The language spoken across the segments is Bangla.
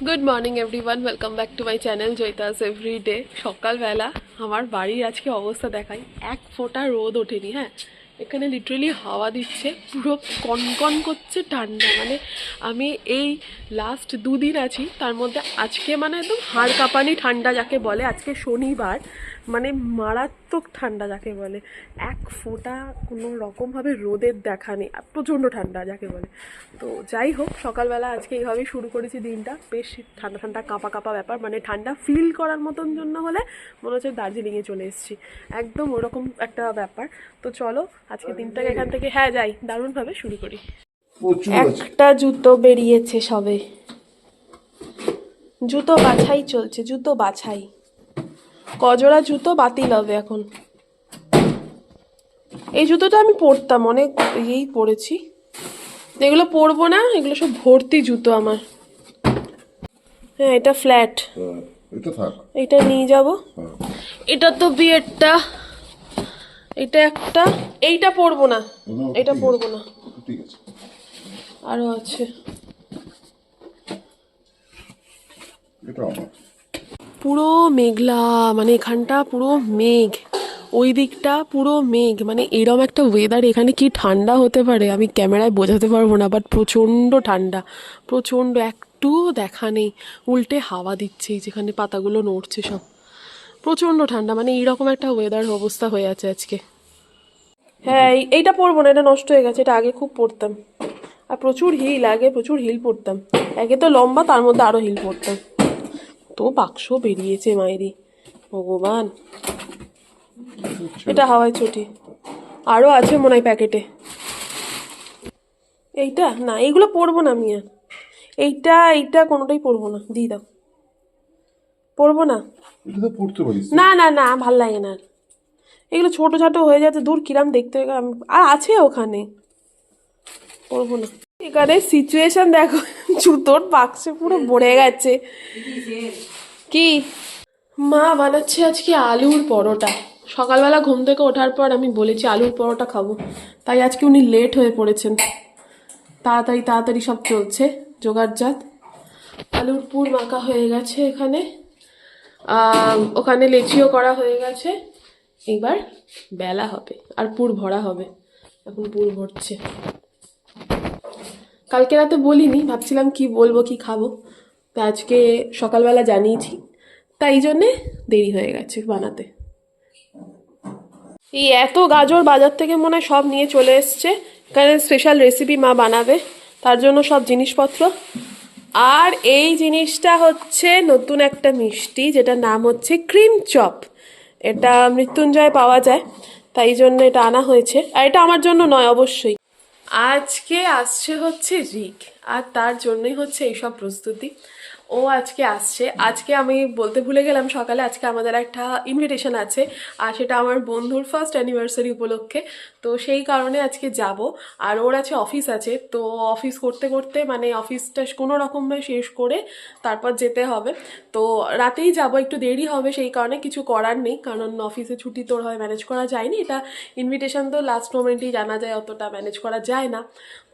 Good morning everyone, welcome back to my channel Joyita's everyday. সকালবেলা আমার বাড়ির আজকে অবস্থা দেখাই, এক ফোঁটা রোদ ওঠেনি। হ্যাঁ, এখানে লিটারেলি হাওয়া দিচ্ছে, পুরো কনকন করছে ঠান্ডা। মানে আমি এই লাস্ট দুদিন আছি, তার মধ্যে আজকে মানে একদম হাড় কাঁপানি ঠান্ডা যাকে বলে। আজকে শনিবার, মানে মারাত্মক ঠান্ডা যাকে বলে। এক ফোঁটা কোনো রকমভাবে রোদের দেখা নেই, আর প্রচণ্ড ঠান্ডা যাকে বলে। তো যাই হোক, সকালবেলা আজকে এইভাবেই শুরু করেছি দিনটা। বেশ ঠান্ডা ঠান্ডা কাঁপা কাঁপা ব্যাপার, মানে ঠান্ডা ফিল করার মতন জন্য হলে মনে হচ্ছে দার্জিলিংয়ে চলে এসেছি, একদম ওরকম একটা ব্যাপার। তো চলো আজকে দিনটাকে এখান থেকে হ্যাঁ যাই দারুণভাবে শুরু করি। একটা জুতো বেরিয়েছে সবে, জুতো বাছাই চলছে, জুতো বাছাই। কজোড়া জুতো বাতিল হবে এখন। এই জুতোটা আমি পরতাম, অনেক ইয়েই পরেছি। এগুলো পরবো না, এগুলো সব ভর্তি জুতো আমার। হ্যাঁ, এটা ফ্ল্যাট, এটা থাক, এটা নিয়ে যাব। এটা তো বিয়েরটা, এটা একটা। এইটা পরবো না, এটা পরবো না, ঠিক আছে। আরো আছে। এটা আমার পুরো মেঘলা, মানে এখানটা পুরো মেঘ, ওই দিকটা পুরো মেঘ। মানে এরম একটা ওয়েদার এখানে কি ঠান্ডা হতে পারে আমি ক্যামেরায় বোঝাতে পারবো না, বাট প্রচণ্ড ঠান্ডা, প্রচণ্ড। একটু দেখা নেই, উল্টে হাওয়া দিচ্ছে, যেখানে পাতাগুলো নড়ছে সব। প্রচণ্ড ঠান্ডা, মানে এইরকম একটা ওয়েদার অবস্থা হয়ে আছে আজকে। হ্যাঁ, এইটা পরবো না, এটা নষ্ট হয়ে গেছে। এটা আগে খুব পরতাম, আর প্রচুর হিল, আগে প্রচুর হিল পরতাম। একে তো লম্বা, তার মধ্যে আরো হিল পরতাম। তো বাক্স বেরিয়েছে মায়েরই, ভগবান। এটা হাওয়াই চটি, আরো আছে মনে হয় প্যাকেটে। এইটা না, এইগুলো পরবো না আমি আর। এইটা এইটা কোনোটাই পরবো না, দিয়ে দাও। পরবো না, এটা তো পড়তে পারিস। না না না, ভাল লাগে না আর। এগুলো ছোট ছোট হয়ে যাচ্ছে, দূর কিরাম দেখতে হয়। আর আছে ওখানে, পরবো না। এখানে সিচুয়েশন দেখো, জুতোর বাক্সে পুরো ভরে গেছে। কি মা বানাচ্ছে আজকে আলুর পরোটা। সকালবেলা ঘুম থেকে ওঠার পর আমি বলেছি আলুর পরোটা খাবো, তাই আজকে উনি লেট হয়ে পড়েছেন। তাড়াতাড়ি তাড়াতাড়ি সব চলছে জোগাড়জাত। আলুর পুর মাখা হয়ে গেছে এখানে, ওখানে লেচিও করা হয়ে গেছে। এবার বেলা হবে আর পুর ভরা হবে, এখন পুর ভরছে। কালকে রাতে বলিনি, ভাবছিলাম কি বলবো কি খাবো, তা আজকে সকালবেলা জানিয়েছি, তাই জন্যে দেরি হয়ে গেছে বানাতে। এই এত গাজর বাজার থেকে মনে হয় সব নিয়ে চলে এসছে, এখানে স্পেশাল রেসিপি মা বানাবে, তার জন্য সব জিনিসপত্র। আর এই জিনিসটা হচ্ছে নতুন একটা মিষ্টি, যেটার নাম হচ্ছে ক্রিম চপ। এটা মৃত্যুঞ্জয় পাওয়া যায়, তাই জন্য এটা আনা হয়েছে। আর এটা আমার জন্য নয় অবশ্যই। আজকে আসছে হচ্ছে রিক, আর তার জন্যই হচ্ছে এইসব প্রস্তুতি। ও আজকে আসছে। আজকে আমি বলতে ভুলে গেলাম, সকালে আজকে আমাদের একটা ইনভিটেশন আছে, আর সেটা আমার বন্ধুর ফার্স্ট অ্যানিভার্সারি উপলক্ষে। তো সেই কারণে আজকে যাব। আর ওর আছে অফিস আছে, তো অফিস করতে করতে মানে অফিসটা কোনো রকমভাবে শেষ করে তারপর যেতে হবে। তো রাতেই যাব, একটু দেরি হবে, সেই কারণে কিছু করার নেই, কারণ অফিসে ছুটি তোর হয় ম্যানেজ করা যায়নি। এটা ইনভিটেশন তো লাস্ট মোমেন্টেই জানা যায়, অতটা ম্যানেজ করা যায় না।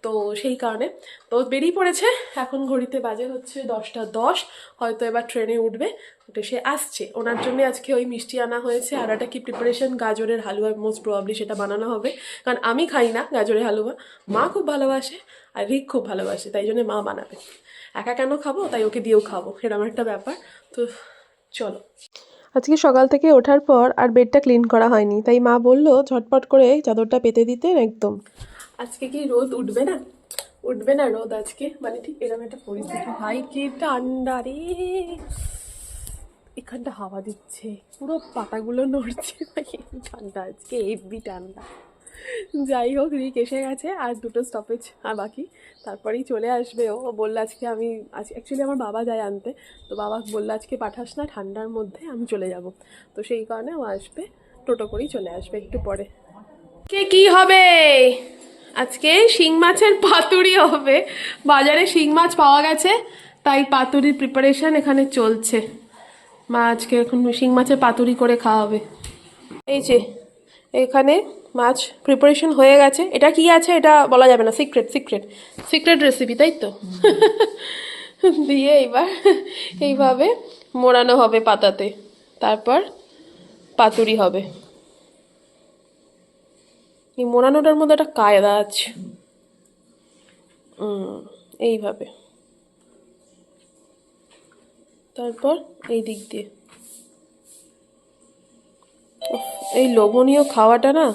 তো সেই কারণে তো বেরিয়ে পড়েছে। এখন ঘড়িতে বাজে হচ্ছে 10টা 10, হয়তো এবার ট্রেনে উঠবে, উঠে সে আসছে। ওনার জন্য আজকে ওই মিষ্টি আনা হয়েছে। আর একটা কি প্রিপারেশন, গাজরের হালুয়া, মোস্ট প্রবাবলি সেটা বানানো হবে, কারণ আমি খাই না গাজরের হালুয়া। মা খুব ভালোবাসে আর রিক খুব ভালোবাসে, তাই জন্য মা বানাবে। একা কেন খাবো, তাই ওকে দিয়েও খাবো, এরকম একটা ব্যাপার। তো চলো। আজকে সকাল থেকে ওঠার পর আর বেডটা ক্লিন করা হয়নি, তাই মা বললো ঝটপট করে চাদরটা পেতে দিতে একদম। আজকে কি রোদ উঠবে না, উঠবে না রোদ আজকে, মানে ঠিক এরকম একটা পরিস্থিতি। ভাই কি ঠান্ডা রে, এখানটা হাওয়া দিচ্ছে, পুরো পাতাগুলো নড়ছে। ভাই ঠান্ডা আজকে, হেভি ঠান্ডা। যাই হোক, রিক এসে গেছে, আর দুটো স্টপেজ আর বাকি, তারপরেই চলে আসবে ও। বললো আজকে আমি, আজ অ্যাকচুয়ালি আমার বাবা যায় আনতে, তো বাবা বললো আজকে পাঠাস না, ঠান্ডার মধ্যে আমি চলে যাব। তো সেই কারণে ও আসবে, টোটো করেই চলে আসবে একটু পরে। কে কি হবে আজকে? শিং মাছের পাতুরি হবে। বাজারে শিং মাছ পাওয়া গেছে, তাই পাতুরির প্রিপারেশন এখানে চলছে। মা আজকে এখন শিং মাছের পাতুরি করে খাওয়াবে। এই যে এখানে মাছ প্রিপারেশন হয়ে গেছে। এটা কি আছে এটা বলা যাবে না, সিক্রেট সিক্রেট সিক্রেট রেসিপি, তাই তো? দিয়ে এইবার এইভাবে মোড়ানো হবে পাতাতে, তারপর পাতুরি হবে। এই মোড়ানোটার মধ্যে একটা কায়দা আছে। এইভাবে, তারপর এই দিক দিয়ে। উফ, এই লোভনীয় খাওয়াটা না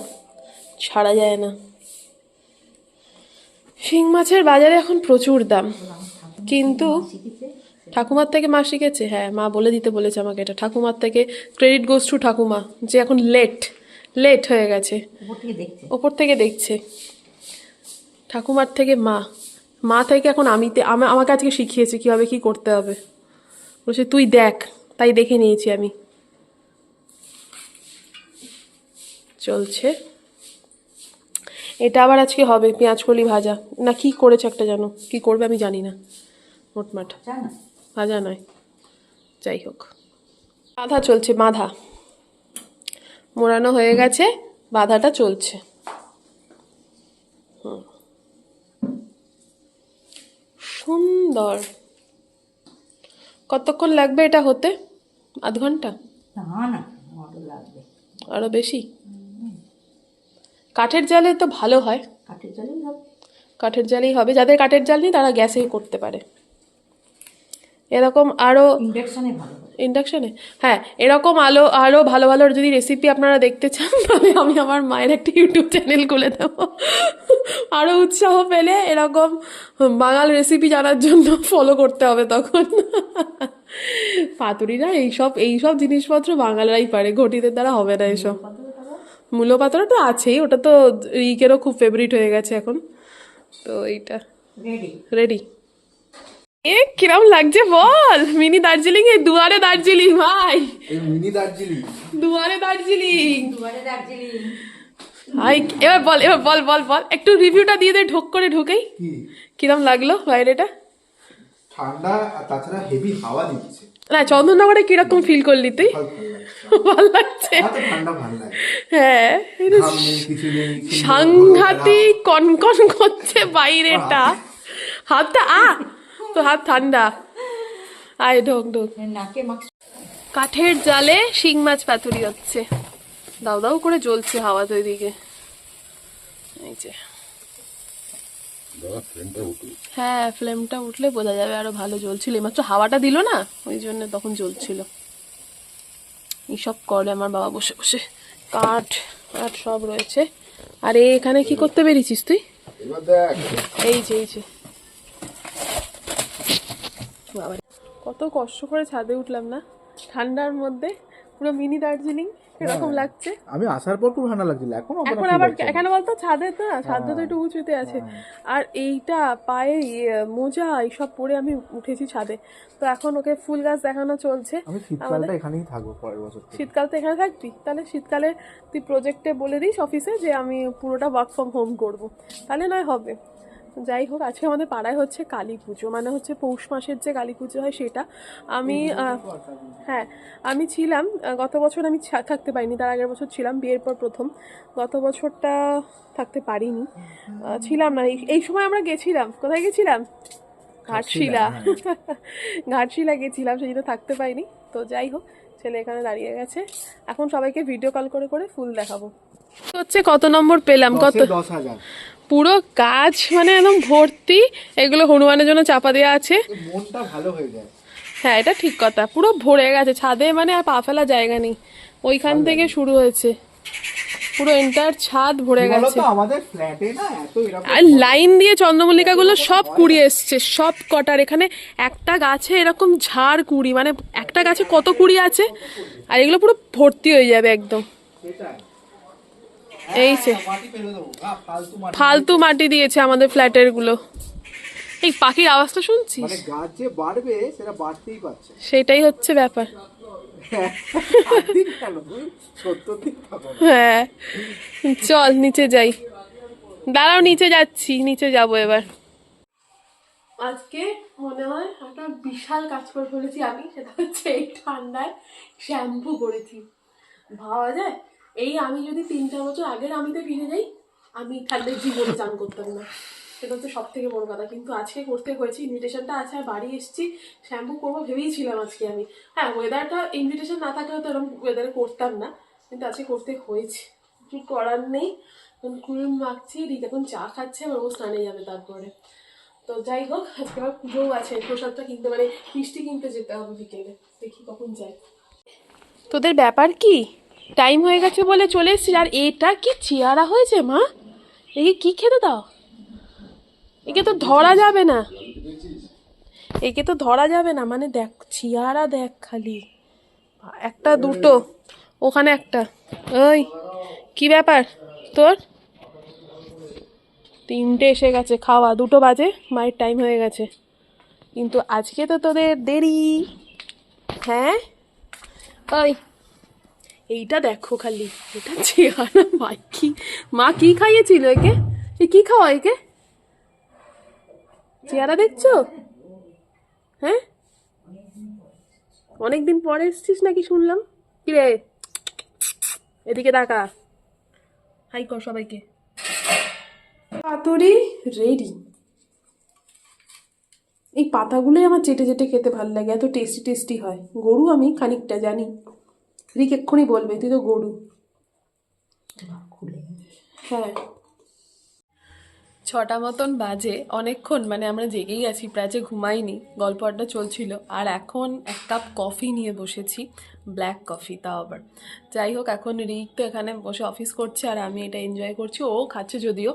ছাড়া যায় না। শিং মাছের বাজারে এখন প্রচুর দাম, কিন্তু ঠাকুমার থেকে মা শিখেছে। হ্যাঁ, মা বলে দিতে বলেছে আমাকে, এটা ঠাকুমার থেকে ক্রেডিট গোস টু ঠাকুমা, যে এখন লেট হয়ে গেছে, ওপর থেকে দেখছে। ঠাকুমার থেকে মা থেকে এখন আমাকে আজকে শিখিয়েছে কিভাবে কি করতে হবে। বলছে তুই দেখ, তাই দেখে নিয়েছি আমি। চলছে এটা। আবার আজকে হবে পেঁয়াজকলি ভাজা, না কি করেছে একটা, জানো কি করবে আমি জানি না। মোটমাট ভাজা নয়, যাই হোক। বাঁধা চলছে, বাঁধা মোড়ানো হয়ে গেছে, বাঁধাটা চলছে। সুন্দর। কতক্ষণ লাগবে এটা হতে? আধ ঘন্টা? আরো বেশি? কাঠের জালে তো ভালো হয়। কাঠের জালেই হবে। যাদের কাঠের জাল নেই তারা গ্যাসেই করতে পারে। এরকম আরো ইন্ডাকশনে, হ্যাঁ, এরকম আরো ভালো ভালো যদি রেসিপি আপনারা দেখতে চান, তাহলে আমি আমার মায়ের একটা ইউটিউব চ্যানেল খুলে দেবো। আরো উৎসাহ পেলে এরকম বাঙাল রেসিপি জানার জন্য ফলো করতে হবে তখন। পাতুরি না, এইসব জিনিসপত্র বাঙালরাই পারে, ঘটিদের দ্বারা হবে না এসব। মূলো পাতাটা তো আছেই, ওটা তো রিকেরও খুব ফেভারিট হয়ে গেছে এখন। তো এইটা রেডি। কিরম লাগছে বল? মিনি দার্জিলিং, এ দুয়ারে দার্জিলিং ভাই, মিনি দার্জিলিং, দুয়ারে দার্জিলিং। ভাই এবার বল একটু রিভিউটা দিয়ে দে, ঢোক করে ঢুকেই। কিরম লাগলো বাইরেটা? ঠান্ডা, আর তাছাড়া হেভি হাওয়া দিচ্ছে। না, চন্দননগরে কিরকম ফিল করলি তুই? ভালো লাগছে? ঠান্ডা ভালো লাগে। হ্যাঁ, সাংঘাতিক কনকন করছে বাইরেটা। হাতটা তো হাত ঠান্ডা। আয় ঢোক। কাঠের জালে শিং মাছ পাতুরি হচ্ছে, দাউ দাউ করে জ্বলছে হাওয়া তো এদিকে। এই যে, হ্যাঁ, ফ্লেমটা উঠলে বোঝা যাবে আরো ভালো জ্বলছিল। এইমাত্র হাওয়াটা দিল না, ওই জন্য তখন জ্বলছিল। এইসব করে আমার বাবা বসে বসে। কাঠ সব রয়েছে। আর এখানে কি করতে বেরিয়েছিস তুই? এই যে বাবা, কত কষ্ট করে ছাদে উঠলাম না ঠান্ডার মধ্যে, পুরো মিনি দার্জিলিং এরকম লাগছে। আমি আসার পর খুব ঠান্ডা লাগছিল, এখন আবার এখানে বলতো ছাদে তো, ছাদটা তো একটু উঁচুতে আছে। আর এইটা পায়ে মোজা এইসব পরে আমি উঠেছি ছাদে। তো এখন ওকে ফুল গাছ দেখানো চলছে। আমি শীতকালটা এখানেই থাকবো পরের বছর। শীতকাল তো এখানে থাকবি? তাহলে শীতকালে তুই প্রজেক্টে বলে দিস অফিসে যে আমি পুরোটা ওয়ার্ক ফ্রম হোম করবো, তাহলে নয় হবে। যাই হোক, আজকে আমাদের পাড়ায় হচ্ছে কালী পুজো, মানে হচ্ছে পৌষ মাসের যে কালী পুজো হয় সেটা। আমি ছিলাম গত বছর, আমি থাকতে পারিনি, তার আগের বছর ছিলাম, বিয়ের পর প্রথম। গত বছরটা থাকতে পারিনি, ছিলাম না। এই সময় আমরা গেছিলাম, কোথায় গেছিলাম? ঘাটশিলা গেছিলাম, সেই জন্য থাকতে পারিনি। তো যাই হোক, ছেলে এখানে দাঁড়িয়ে গেছে, এখন সবাইকে ভিডিও কল করে ফুল দেখাবো। হচ্ছে কত নম্বর পেলাম? কত? 10,000। পুরো গাছ মানে একদম ভর্তি। এগুলো হনুমানের জন্য চাপা দেওয়া আছে। মনটা ভালো হয়ে যায়। হ্যাঁ, এটা ঠিক কথা, পুরো ভরে গেছে ছাদে, মানে আর পা ফেলা জায়গা নেই। ওইখান থেকে শুরু হয়েছে, পুরো এন্টায়ার ছাদ ভরে গেছে। আমাদের ফ্ল্যাটে না এত এরকম আর লাইন দিয়ে চন্দ্রমল্লিকা গুলো সব কুড়ি এসছে, সব কটার। এখানে একটা গাছে এরকম ঝাড় কুড়ি, মানে একটা গাছে কত কুড়ি আছে, আর এগুলো পুরো ভর্তি হয়ে যাবে একদম। এই ফালতু মাটি দিয়েছে আমাদের ফ্ল্যাটের গুলো। এই পাখির আওয়াজটা শুনছিস? মানে গাছ যে বাড়বে সেটা বাড়তেই পারছে, সেটাই হচ্ছে ব্যাপার। হ্যাঁ, চল নিচে যাই। দাঁড়াও, নিচে যাচ্ছি, নিচে যাব এবার। আজকে মনে হয় একটা বিশাল কাজ করে ফেলেছি আমি, সেটা হচ্ছে এই ঠান্ডায় শ্যাম্পু করেছি। ভাবা যায়, এই আমি যদি 3-4 বছর আগের আমিতে ফিরে যাই, আমি ঠান্ডায় জীবনে চান করতাম না। সেটা হচ্ছে সব থেকে বড় কথা। কিন্তু আজকে করতে হয়েছে, ইনভিটেশনটা আছে আর বাড়ি এসেছি, শ্যাম্পু করবো ভেবেইছিলাম আজকে আমি। হ্যাঁ, ওয়েদারটা ইনভিটেশন না থাকলে তো এরকম ওয়েদারে করতাম না, কিন্তু আজকে করতে হয়েছে, কিছু করার নেই। ক্রিম মাখছি, রিক এখন চা খাচ্ছে, আবার ও স্নানে যাবে তারপরে। তো যাই হোক, আজকে আবার পুজোও আছে, প্রসাদটা কিনতে মানে মিষ্টি কিনতে যেতে হবে বিকেলে, দেখি কখন যাই। তোদের ব্যাপার কি, টাইম হয়ে গেছে বলে চলে এসেছিস, আর এটা কি চেয়ারা হয়েছে মা? একে কি খেতে দাও? একে তো ধরা যাবে না, একে তো ধরা যাবে না, মানে দেখ চেয়ারা দেখ খালি, একটা দুটো ওখানে একটা। ওই কি ব্যাপার তোর? 3টে এসে গেছে, খাওয়া 2টো বাজে, মায়ের টাইম হয়ে গেছে, কিন্তু আজকে তো তোদের দেরি। হ্যাঁ ওই এইটা দেখো খালি, এটা চেহারা ভাই, কি মা কি খাইয়েছিল একে? এ কি খাওয়া একে? চেহারা দেখছো? হ্যাঁ, অনেকদিন পরে এসছিস নাকি শুনলাম। কি রে, এদিকে তাকা, হাই কর সবাইকে। পাতুরি রেডি। এই পাতাগুলোই আমার চেটে চেটে খেতে ভালো লাগে, এত টেস্টি টেস্টি হয়। গরু আমি খানিকটা জানি, রিক এক্ষুনি বলবে তুই তো গরু। হ্যাঁ, 6টা মতন বাজে, অনেকক্ষণ মানে আমরা জেগেই আছি, প্রায় যে ঘুমাইনি, গল্প আড্ডা চলছিল। আর এখন 1 কাপ কফি নিয়ে বসেছি, ব্ল্যাক কফি তাও আবার। যাই হোক, এখন রিক তো এখানে বসে অফিস করছে আর আমি এটা এনজয় করছি, ও খাচ্ছে যদিও।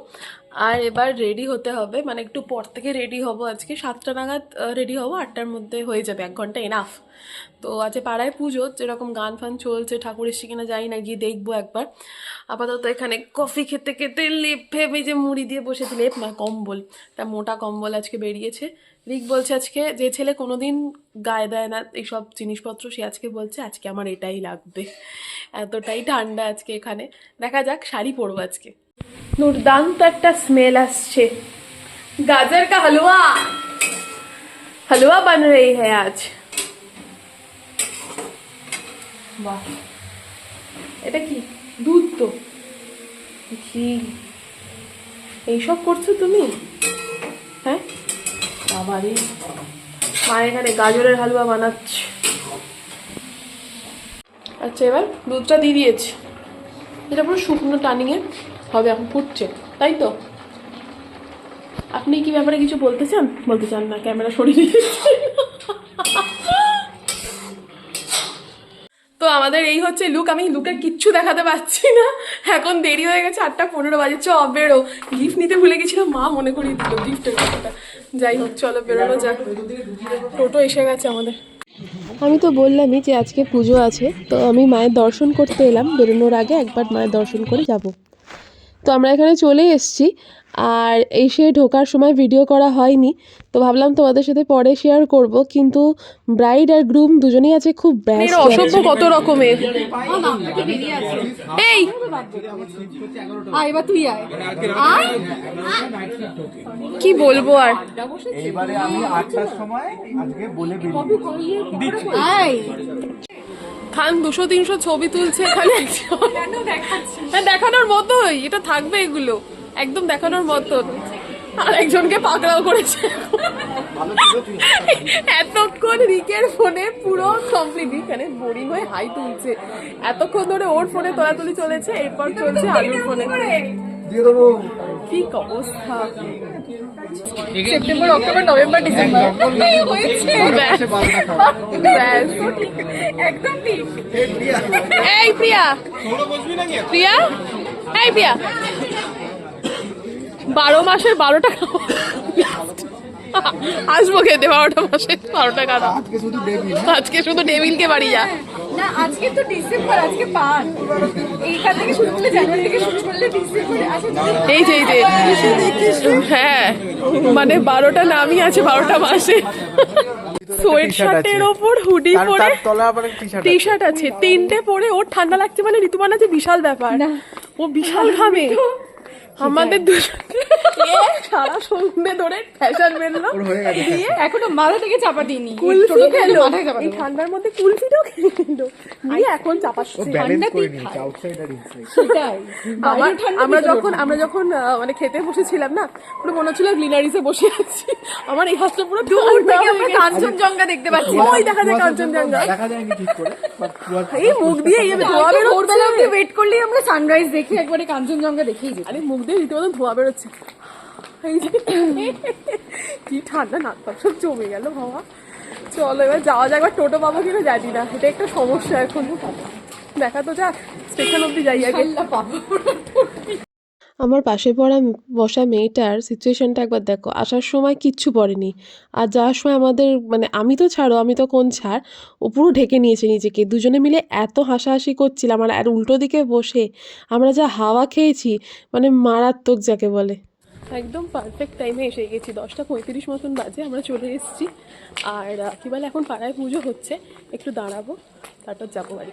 আর এবার রেডি হতে হবে, মানে একটু পর থেকে রেডি হব, আজকে 7টা নাগাদ রেডি হব, 8টার মধ্যে হয়ে যাবে, 1 ঘন্টা এনাফ। তো আজকে পাড়ায় পুজো, যেরকম গান ফান চলছে, ঠাকুর এসে কিনা যাই না, গিয়ে দেখবো একবার। আপাতত এখানে কফি খেতে খেতে লেপে মেজে মুড়ি দিয়ে বসেছি, লেপ না কম্বল, একটা মোটা কম্বল আজকে বেরিয়েছে। রিক বলছে আজকে, যে ছেলে কোনোদিন গায়ে দেয় না এইসব জিনিসপত্র, সে আজকে বলছে আজকে আমার এটাই লাগবে, এতটাই ঠান্ডা আজকে এখানে। দেখা যাক, শাড়ি পরবো আজকে। দুর্দান্ত একটা স্মেল আসছে, গাজর কা হালুয়া, হালুয়া বান রही है आज। বাহ, এটা কি দুধ? তো কি এইসব করছো তুমি? হ্যাঁ বাবারে, মা এখানে গাজরের হালুয়া বানাচ্ছে। আচ্ছা, এবার দুধটা দিয়ে দিয়েছি, এটা পুরো শুকনো টানিয়ে হবে, এখন ফুটছে, তাই তো? আপনি কি ব্যাপারে কিছু বলতে চান? বলতে চান না, ক্যামেরা সরিয়ে দিয়েছি। তো আমাদের এই হচ্ছে লুক, আমি লুকের কিচ্ছু দেখাতে পারছি না, এখন দেরি হয়ে গেছে, 8টা 15 বাজে। চ বেরো, গিফট নিতে ভুলে গেছিলাম, মা মনে করিয়ে দিল গিফটের কথাটা। যাই হোক, চলো বেরোনো যাক, টোটো এসে গেছে আমাদের। আমি তো বললামই যে আজকে পুজো আছে, তো আমি মায়ের দর্শন করতে এলাম, বেরোনোর আগে একবার মায়ের দর্শন করে যাব। তো আমরা এখানে চলে এসেছি, আর এসে ঢোকার সময় ভিডিও করা হয়নি, তো ভাবলাম তোমাদের সাথে পরে শেয়ার করব। কিন্তু ব্রাইড আর গ্রুম দুজনেই আছে খুব ব্যস্ত, অসভ্য কত রকমের। এই এবার তুই আয়, কি বলবো আর, এইবারে আমি 8টার সময় আজকে বলে আয় খান 200-300 ছবি তুলছে এখানে। হ্যাঁ, দেখানোর মতোই, এটা থাকবে, এগুলো একদম দেখানোর মতন। আর একজনকে পাকড়াও করেছে এতক্ষণ রিকের ফোনে পুরো কমপ্লিট, এখানে বোরিং হয়ে হাই তুলছে এতক্ষণ ধরে, ওর ফোনে তোলাতুলি চলেছে, এরপর চলছে আলুর ফোনে। দিয়ে দেবো। কি অবস্থা, সেপ্টেম্বর, অক্টোবর, নভেম্বর, ডিসেম্বর ব্যাস। একদম ঠিক। এই প্রিয়া, প্রিয়া, এই প্রিয়া, 12 মাসের 12টা আসবো খেতে, 12টা মাসের 12টা কাদা। আজকে শুধু ডেভিলকে বাড়ি যা না, আজকে তো ডিসেম্বর, আজকে 5, এইখান থেকে শুরু করলে জানুয়ারি থেকে শুরু করলে ডিসেম্বরে। এই যে হ্যাঁ, মানে 12টা নামই আছে 12টা মাসে। সোয়েট শার্টের ওপর হুডি পরে, টি শার্ট আছে 3টে পরে, ওর ঠান্ডা লাগছে মানে ঋতুমান আছে, বিশাল ব্যাপার, ও বিশাল ঘামে। আমাদের দুজনকে সারা সন্ধ্যে ধরে ফ্যাশন বেরলো ওর হয়ে গেছে দিয়ে এখনো মাথা থেকে চাপা দিইনি কুলফি টোটো থেকে খেলো মাথায় চাপা এই দেবো। ঠান্ডার মধ্যে কুলফিটাও খেলো নিয়ে এখন চাপাচ্ছে ব্যালেন্স ঠান্ডাতেই করে নিয়েছে খায়। আউটসাইড আর ইনসাইড। সেটাই বাইরে ঠান্ডা, আমরা যখন মানে খেতে বসেছিলাম না পুরো মনে হচ্ছিল গ্লিনারিসে বসে আছি আমার এই হাতটা পুরো দূর ঠান্ডা থেকে হয়ে আমরা গেছে। কাঞ্চনজঙ্ঘা দেখতে পাচ্ছি। ওই দেখা যায় কাঞ্চনজঙ্ঘা দেখা যায়নি ঠিক করে but এই মুখ দিয়ে এই ধোয়া কালকে ভোরবেলা বেরোচ্ছে অব্দি ওয়েট করলেই আমরা সানরাইজ দেখে একবারে কাঞ্চনজঙ্ঘা দেখেই যেতাম। আরে মুখ দিয়ে রীতিমতো ধোয়া বেরোচ্ছে এই যে কি ঠান্ডা নাক পাক সব জমে গেল বাবা চলো এবার যাওয়া যাক এবার টোটো পাবো কিনা জানি না এটা একটা সমস্যা এখন দেখা তো যাক স্টেশন অব্দি যাই আগে আল্লাহ পাবো। আমার পাশে বসা মেয়েটার সিচুয়েশনটা একবার দেখো আসার সময় কিচ্ছু পড়েনি আর যাওয়ার সময় আমাদের মানে আমি তো ছাড়ো আমি তো কোন ছাড় ও পুরো ঢেকে নিয়েছে নিজেকে দুজনে মিলে এত হাসাহাসি করছিলাম আর উল্টো দিকে বসে আমরা যা হাওয়া খেয়েছি মানে মারাত্মক যাকে বলে একদম পারফেক্ট টাইমে এসে গেছি 10:35 মতন বাজে আমরা চলে এসেছি আর কি বলে এখন পাড়ায় পুজো হচ্ছে একটু দাঁড়াবো তারপর যাবো বাড়ি